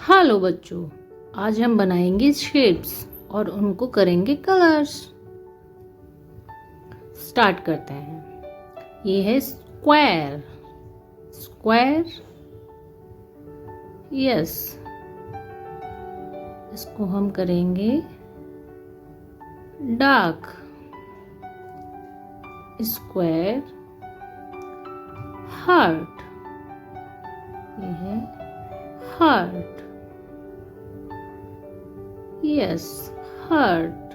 Hello बच्चों, आज हम बनाएंगे शेप्स और उनको करेंगे कलर्स। स्टार्ट करते हैं। ये है स्क्वायर। Square, yes. इसको हम करेंगे डार्क। Square, heart. ये है हार्ट, यस, हार्ट।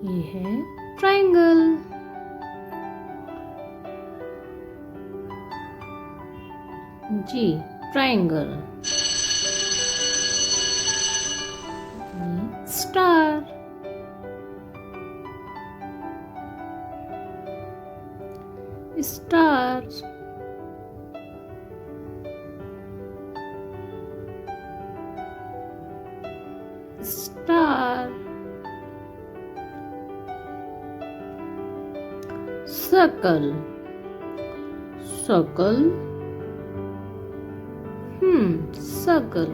ये है ट्रायंगल। जी, triangle. Star. Star, star. Circle. Circle, circle.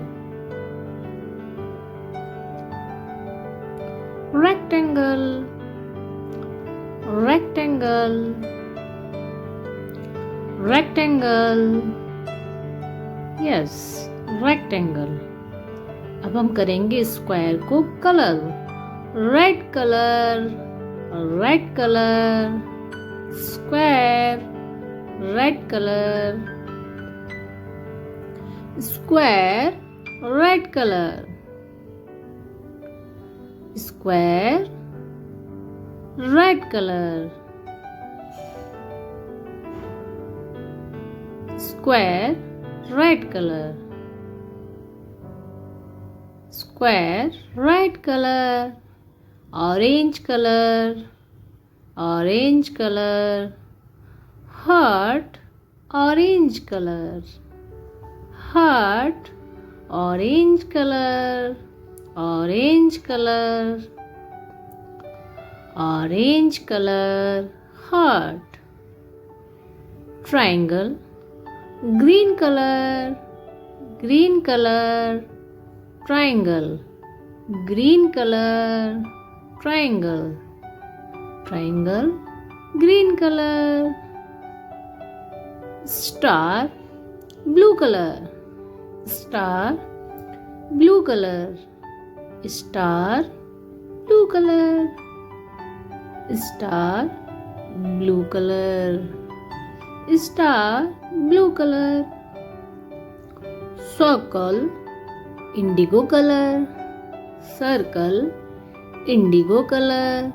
Rectangle. Rectangle, rectangle, yes, rectangle. अब हम करेंगे स्क्वायर को colour. Red colour, red colour. Square, red colour. Square, red colour. Square, red colour. Square, red colour. Square, red colour. Orange colour, orange colour. Heart, orange colour. Heart, orange colour. Orange colour, orange colour. Heart. Triangle, green colour, green colour. Triangle, green colour. Triangle, triangle, green colour. Star, blue colour. Star, blue colour. Star, blue colour. Star, blue colour. Star, blue colour. Circle, indigo colour. Circle, indigo colour.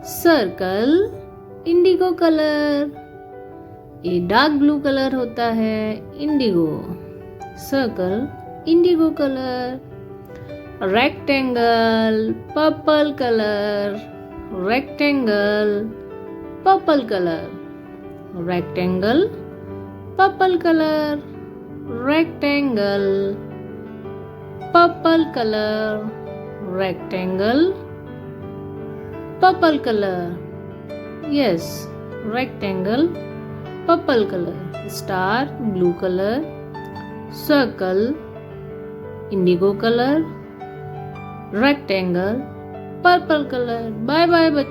Circle, indigo colour. ये dark blue colour होता है, indigo. Circle, indigo colour. Rectangle, purple colour. Rectangle, purple colour. Rectangle, purple colour. Rectangle, purple colour. Rectangle, purple colour, yes, rectangle, purple colour. Star, blue colour. Circle, indigo colour. Rectangle, purple colour. Bye bye बच्चों।